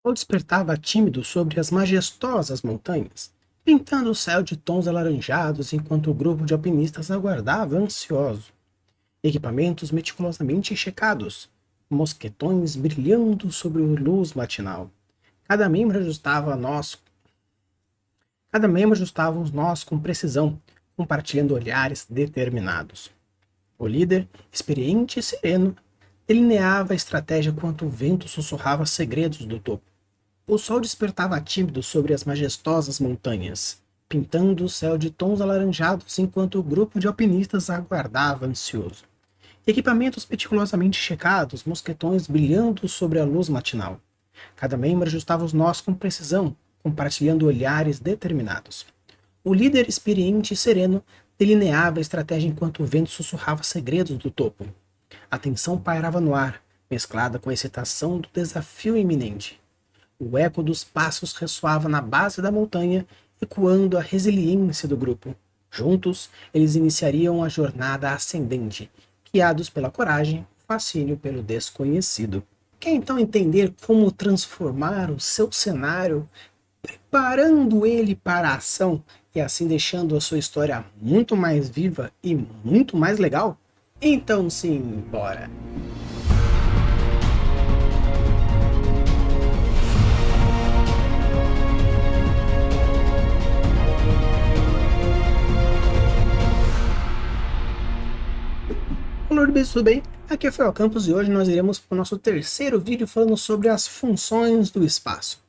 Ou despertava tímido sobre as majestosas montanhas, pintando o céu de tons alaranjados enquanto o grupo de alpinistas aguardava ansioso. Equipamentos meticulosamente checados, mosquetões brilhando sobre a luz matinal. Cada membro ajustava nós, cada membro ajustava os nós com precisão, compartilhando olhares determinados. O líder, experiente e sereno, delineava a estratégia enquanto o vento sussurrava segredos do topo. O sol despertava tímido sobre as majestosas montanhas, pintando o céu de tons alaranjados enquanto o grupo de alpinistas aguardava ansioso. Equipamentos meticulosamente checados, mosquetões brilhando sobre a luz matinal. Cada membro ajustava os nós com precisão, compartilhando olhares determinados. O líder experiente e sereno delineava a estratégia enquanto o vento sussurrava segredos do topo. A tensão pairava no ar, mesclada com a excitação do desafio iminente. O eco dos passos ressoava na base da montanha, ecoando a resiliência do grupo. Juntos, eles iniciariam a jornada ascendente, guiados pela coragem, fascínio pelo desconhecido. Quer então entender como transformar o seu cenário, preparando ele para a ação e assim deixando a sua história muito mais viva e muito mais legal? Então sim, bora! Olá, tudo bem? Aqui é Rafael Campos e hoje nós iremos para o nosso terceiro vídeo falando sobre as funções do espaço.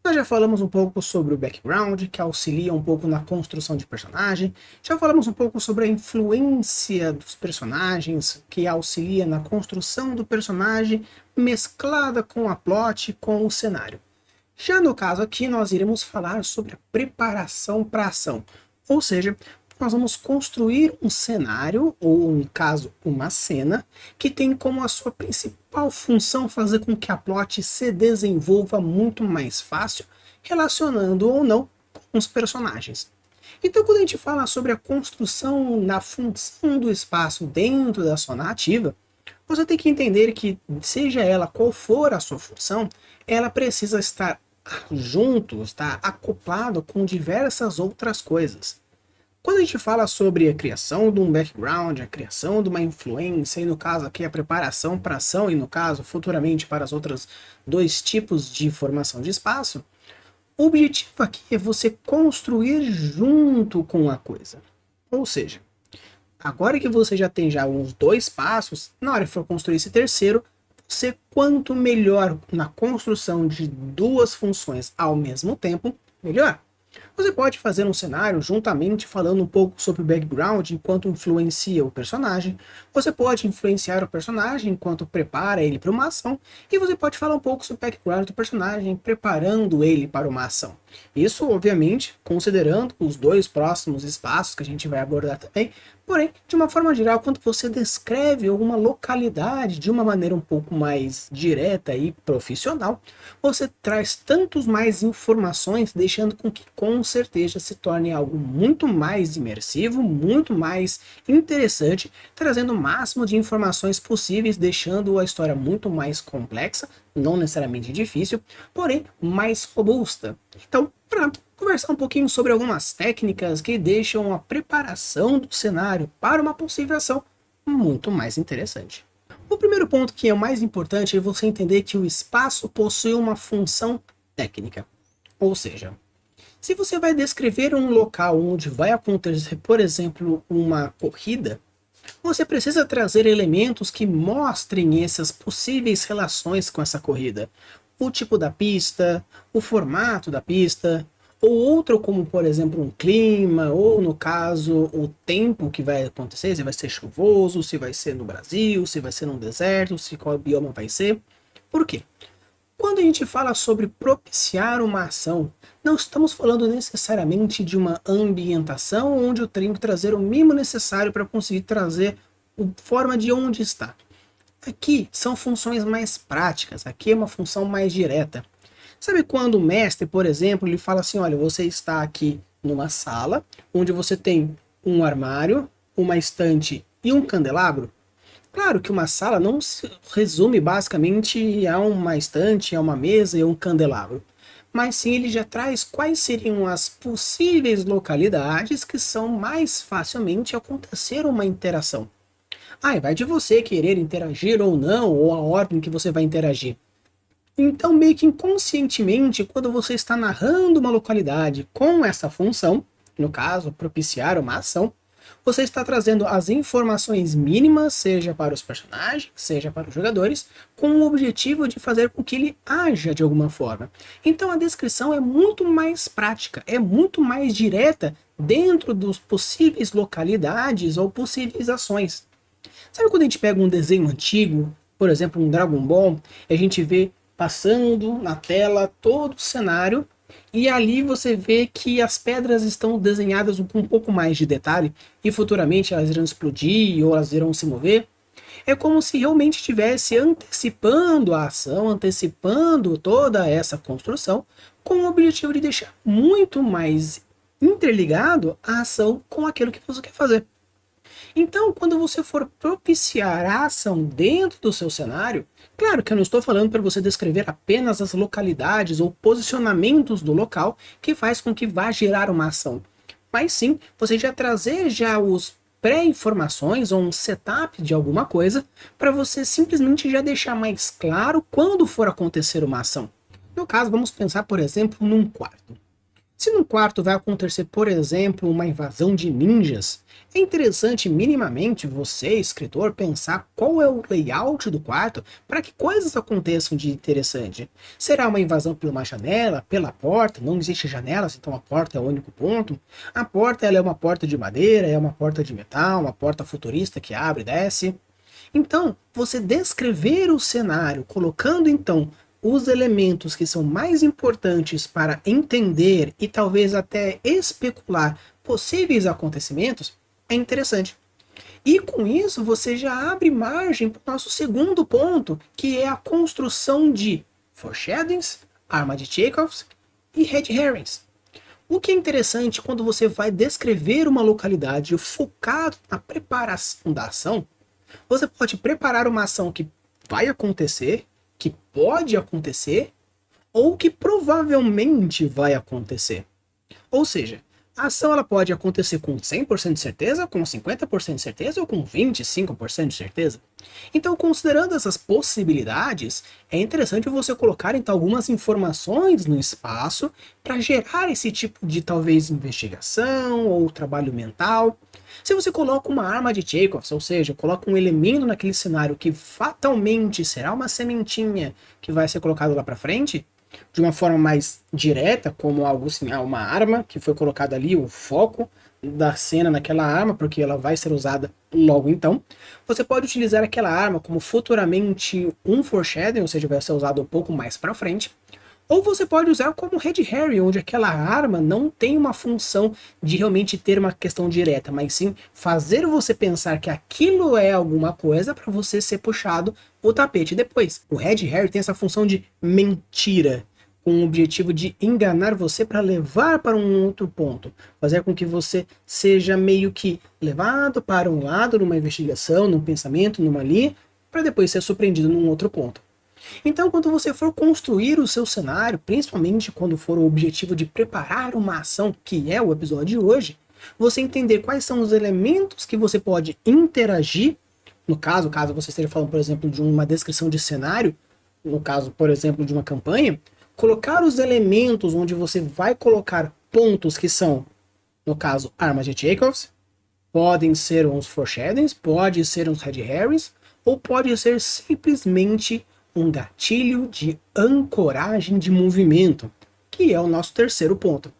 Nós já falamos um pouco sobre o background, que auxilia um pouco na construção de personagem, já falamos um pouco sobre a influência dos personagens, que auxilia na construção do personagem, mesclada com a plot, com o cenário. Já no caso aqui, nós iremos falar sobre a preparação para a ação, ou seja, nós vamos construir um cenário, ou no caso, uma cena, que tem como a sua principal função fazer com que a plot se desenvolva muito mais fácil, relacionando ou não com os personagens. Então, quando a gente fala sobre a construção da função do espaço dentro da sua narrativa, você tem que entender que, seja ela qual for a sua função, ela precisa estar junto, estar acoplado com diversas outras coisas. Quando a gente fala sobre a criação de um background, a criação de uma influência, e no caso aqui a preparação para ação, e no caso futuramente para os outros dois tipos de formação de espaço, o objetivo aqui é você construir junto com a coisa. Ou seja, agora que você já tem já uns dois passos, na hora que for construir esse terceiro, você quanto melhor na construção de duas funções ao mesmo tempo, melhor. Você pode fazer um cenário juntamente falando um pouco sobre o background enquanto influencia o personagem. Você pode influenciar o personagem enquanto prepara ele para uma ação. E você pode falar um pouco sobre o background do personagem preparando ele para uma ação. Isso, obviamente, considerando os dois próximos espaços que a gente vai abordar também. Porém, de uma forma geral, quando você descreve alguma localidade de uma maneira um pouco mais direta e profissional, você traz tantos mais informações, deixando com que com certeza se torne algo muito mais imersivo, muito mais interessante, trazendo o máximo de informações possíveis, deixando a história muito mais complexa, não necessariamente difícil, porém mais robusta. Então, para conversar um pouquinho sobre algumas técnicas que deixam a preparação do cenário para uma possível ação muito mais interessante. O primeiro ponto, que é o mais importante, é você entender que o espaço possui uma função técnica. Ou seja, se você vai descrever um local onde vai acontecer, por exemplo, uma corrida, você precisa trazer elementos que mostrem essas possíveis relações com essa corrida. O tipo da pista, o formato da pista, ou outro como, por exemplo, um clima, ou no caso, o tempo que vai acontecer, se vai ser chuvoso, se vai ser no Brasil, se vai ser no deserto, se qual bioma vai ser. Por quê? Quando a gente fala sobre propiciar uma ação, não estamos falando necessariamente de uma ambientação onde eu tenho que trazer o mínimo necessário para conseguir trazer a forma de onde está. Aqui são funções mais práticas, aqui é uma função mais direta. Sabe quando o mestre, por exemplo, ele fala assim, olha, você está aqui numa sala, onde você tem um armário, uma estante e um candelabro? Claro que uma sala não se resume basicamente a uma estante, a uma mesa e um candelabro, mas sim ele já traz quais seriam as possíveis localidades que são mais facilmente acontecer uma interação. Ah, e vai de você querer interagir ou não, ou a ordem que você vai interagir. Então, meio que inconscientemente, quando você está narrando uma localidade com essa função, no caso, propiciar uma ação, você está trazendo as informações mínimas, seja para os personagens, seja para os jogadores, com o objetivo de fazer com que ele haja de alguma forma. Então a descrição é muito mais prática, é muito mais direta dentro dos possíveis localidades ou possíveis ações. Sabe quando a gente pega um desenho antigo, por exemplo, um Dragon Ball, e a gente vê passando na tela todo o cenário, e ali você vê que as pedras estão desenhadas com um pouco mais de detalhe, e futuramente elas irão explodir ou elas irão se mover? É como se realmente estivesse antecipando a ação, antecipando toda essa construção, com o objetivo de deixar muito mais interligado a ação com aquilo que você quer fazer. Então, quando você for propiciar a ação dentro do seu cenário, claro que eu não estou falando para você descrever apenas as localidades ou posicionamentos do local que faz com que vá gerar uma ação, mas sim você já trazer já os pré-informações ou um setup de alguma coisa para você simplesmente já deixar mais claro quando for acontecer uma ação. No caso, vamos pensar, por exemplo, num quarto. Se num quarto vai acontecer, por exemplo, uma invasão de ninjas, é interessante minimamente você, escritor, pensar qual é o layout do quarto para que coisas aconteçam de interessante. Será uma invasão por uma janela, pela porta? Não existe janelas, então a porta é o único ponto. A porta ela é uma porta de madeira, é uma porta de metal, uma porta futurista que abre e desce. Então, você descrever o cenário, colocando então os elementos que são mais importantes para entender e talvez até especular possíveis acontecimentos, é interessante. E com isso você já abre margem para o nosso segundo ponto, que é a construção de foreshadowings, arma de Chekhovs e red herrings. O que é interessante quando você vai descrever uma localidade focado na preparação da ação, você pode preparar uma ação que vai acontecer, que pode acontecer, ou que provavelmente vai acontecer. Ou seja, a ação ela pode acontecer com 100% de certeza, com 50% de certeza ou com 25% de certeza. Então, considerando essas possibilidades, é interessante você colocar então algumas informações no espaço para gerar esse tipo de talvez investigação ou trabalho mental. Se você coloca uma arma de Chekhov, ou seja, coloca um elemento naquele cenário que fatalmente será uma sementinha que vai ser colocado lá para frente, de uma forma mais direta, como algo assim, uma arma que foi colocada ali, o foco da cena naquela arma, porque ela vai ser usada logo então. Você pode utilizar aquela arma como futuramente um foreshadowing, ou seja, vai ser usado um pouco mais para frente. Ou você pode usar como Red Herring, onde aquela arma não tem uma função de realmente ter uma questão direta, mas sim fazer você pensar que aquilo é alguma coisa para você ser puxado o tapete depois. O Red Herring tem essa função de mentira, com o objetivo de enganar você para levar para um outro ponto, fazer com que você seja meio que levado para um lado numa investigação, num pensamento, numa linha, para depois ser surpreendido num outro ponto. Então, quando você for construir o seu cenário, principalmente quando for o objetivo de preparar uma ação, que é o episódio de hoje, você entender quais são os elementos que você pode interagir, no caso você esteja falando, por exemplo, de uma descrição de cenário, no caso, por exemplo, de uma campanha, colocar os elementos onde você vai colocar pontos que são, no caso, armas de Chekhovs, podem ser uns foreshadowings, pode ser uns red herrings, ou pode ser simplesmente um gatilho de ancoragem de movimento, que é o nosso terceiro ponto.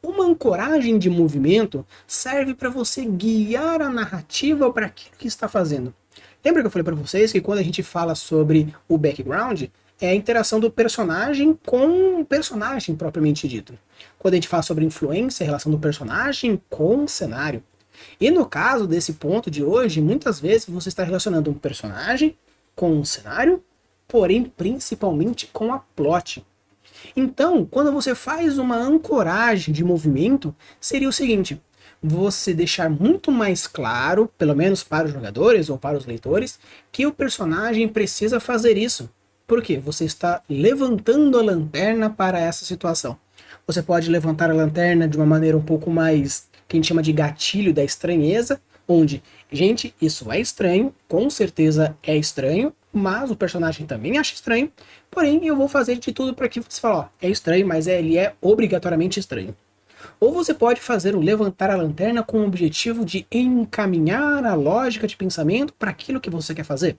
Uma ancoragem de movimento serve para você guiar a narrativa para aquilo que está fazendo. Lembra que eu falei para vocês que quando a gente fala sobre o background, é a interação do personagem com o personagem propriamente dito. Quando a gente fala sobre influência, a relação do personagem com o cenário. E no caso desse ponto de hoje, muitas vezes você está relacionando um personagem com um cenário, porém principalmente com a plot. Então, quando você faz uma ancoragem de movimento, seria o seguinte: você deixar muito mais claro, pelo menos para os jogadores ou para os leitores, que o personagem precisa fazer isso. Por quê? Você está levantando a lanterna para essa situação. Você pode levantar a lanterna de uma maneira um pouco mais, que a gente chama de gatilho da estranheza, onde, gente, isso é estranho, com certeza é estranho, mas o personagem também acha estranho, porém eu vou fazer de tudo para que você fale, ó, é estranho, mas ele é obrigatoriamente estranho. Ou você pode fazer o levantar a lanterna com o objetivo de encaminhar a lógica de pensamento para aquilo que você quer fazer.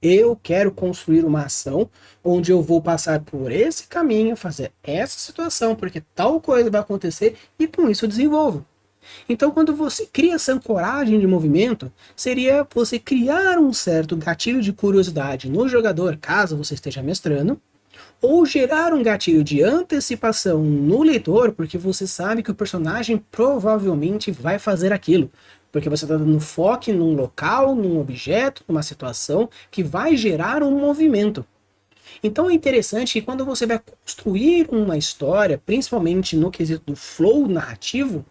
Eu quero construir uma ação onde eu vou passar por esse caminho, fazer essa situação, porque tal coisa vai acontecer e com isso eu desenvolvo. Então, quando você cria essa ancoragem de movimento, seria você criar um certo gatilho de curiosidade no jogador, caso você esteja mestrando, ou gerar um gatilho de antecipação no leitor, porque você sabe que o personagem provavelmente vai fazer aquilo. Porque você está dando foco num local, num objeto, numa situação que vai gerar um movimento. Então é interessante que quando você vai construir uma história, principalmente no quesito do flow narrativo,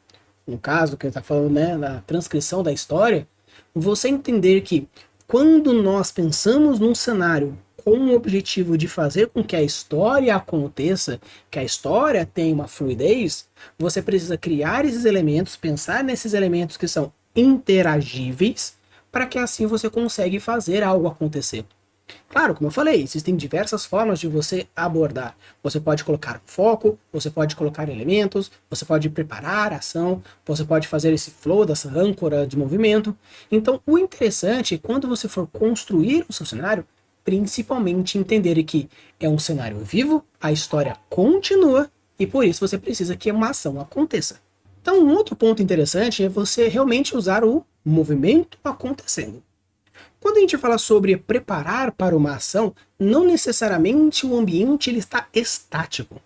no caso que ele está falando, né, na transcrição da história, você entender que quando nós pensamos num cenário com o objetivo de fazer com que a história aconteça, que a história tenha uma fluidez, você precisa criar esses elementos, pensar nesses elementos que são interagíveis, para que assim você consiga fazer algo acontecer. Claro, como eu falei, existem diversas formas de você abordar. Você pode colocar foco, você pode colocar elementos, você pode preparar a ação, você pode fazer esse flow dessa âncora de movimento. Então, o interessante é quando você for construir o seu cenário, principalmente entender que é um cenário vivo, a história continua e por isso você precisa que uma ação aconteça. Então, um outro ponto interessante é você realmente usar o movimento acontecendo. Quando a gente fala sobre preparar para uma ação, não necessariamente o ambiente ele está estático.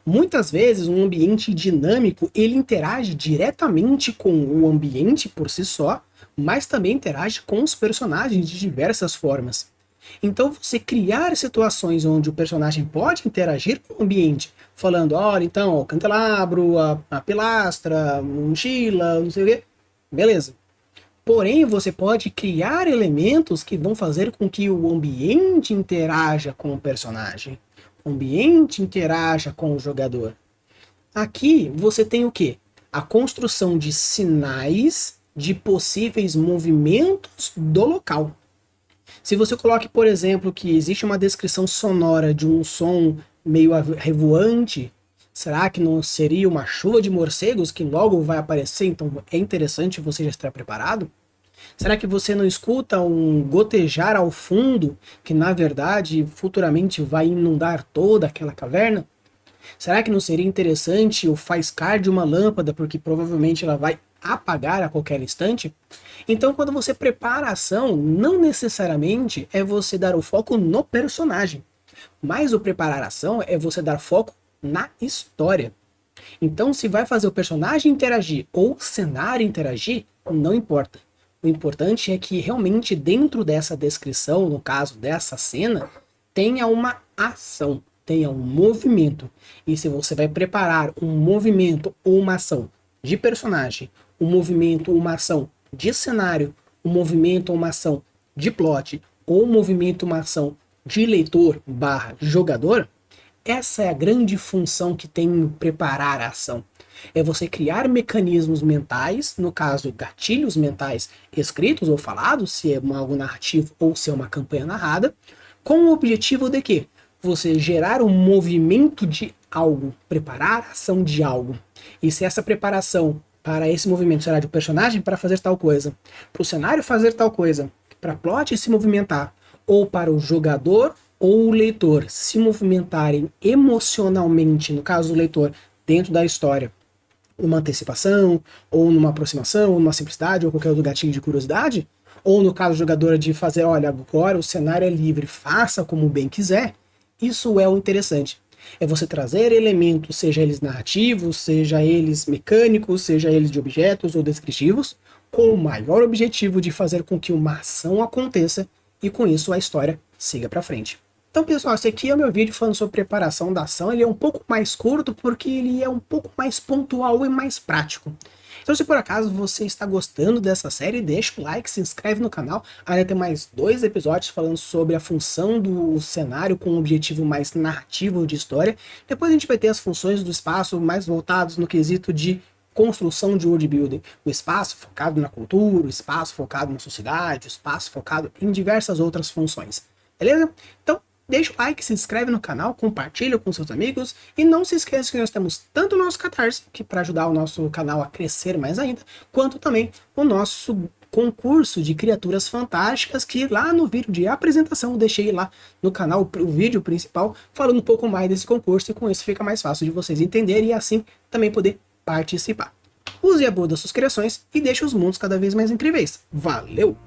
Muitas vezes um ambiente dinâmico ele interage diretamente com o ambiente por si só, mas também interage com os personagens de diversas formas. Então você criar situações onde o personagem pode interagir com o ambiente, falando, olha, então, o candelabro, a pilastra, a mochila, não sei o quê, beleza. Porém, você pode criar elementos que vão fazer com que o ambiente interaja com o personagem, o ambiente interaja com o jogador. Aqui você tem o quê? A construção de sinais de possíveis movimentos do local. Se você coloque, por exemplo, que existe uma descrição sonora de um som meio revoante, será que não seria uma chuva de morcegos que logo vai aparecer? Então é interessante você já estar preparado. Será que você não escuta um gotejar ao fundo que na verdade futuramente vai inundar toda aquela caverna? Será que não seria interessante o faiscar de uma lâmpada porque provavelmente ela vai apagar a qualquer instante? Então quando você prepara a ação, não necessariamente é você dar o foco no personagem, mas o preparar a ação é você dar foco na história. Então se vai fazer o personagem interagir ou o cenário interagir, não importa. O importante é que realmente dentro dessa descrição, no caso dessa cena, tenha uma ação, tenha um movimento. E se você vai preparar um movimento ou uma ação de personagem, um movimento ou uma ação de cenário, um movimento ou uma ação de plot, ou um movimento ou uma ação de leitor barra jogador, essa é a grande função que tem em preparar a ação. É você criar mecanismos mentais, no caso gatilhos mentais escritos ou falados, se é algo narrativo ou se é uma campanha narrada, com o objetivo de quê? Você gerar um movimento de algo, preparar a ação de algo. E se essa preparação para esse movimento será de um personagem para fazer tal coisa, para o cenário fazer tal coisa, para a plot se movimentar, ou para o jogador ou o leitor se movimentarem emocionalmente, no caso do leitor, dentro da história, numa antecipação, ou numa aproximação, ou numa simplicidade, ou qualquer outro gatilho de curiosidade, ou no caso do jogador de fazer, olha, agora o cenário é livre, faça como bem quiser, isso é o interessante. É você trazer elementos, seja eles narrativos, seja eles mecânicos, seja eles de objetos ou descritivos, com o maior objetivo de fazer com que uma ação aconteça e com isso a história siga para frente. Então, pessoal, esse aqui é o meu vídeo falando sobre preparação da ação. Ele é um pouco mais curto porque ele é um pouco mais pontual e mais prático. Então, se por acaso você está gostando dessa série, deixa o like, se inscreve no canal. Ainda tem mais 2 episódios falando sobre a função do cenário com um objetivo mais narrativo de história. Depois a gente vai ter as funções do espaço mais voltados no quesito de construção de world building. O espaço focado na cultura, o espaço focado na sociedade, o espaço focado em diversas outras funções. Beleza? Então, deixa o like, se inscreve no canal, compartilha com seus amigos e não se esqueça que nós temos tanto o nosso Catarse, que para ajudar o nosso canal a crescer mais ainda, quanto também o nosso concurso de criaturas fantásticas, que lá no vídeo de apresentação eu deixei lá no canal o vídeo principal falando um pouco mais desse concurso, e com isso fica mais fácil de vocês entenderem e assim também poder participar. Use a boa das suas criações e deixe os mundos cada vez mais incríveis. Valeu!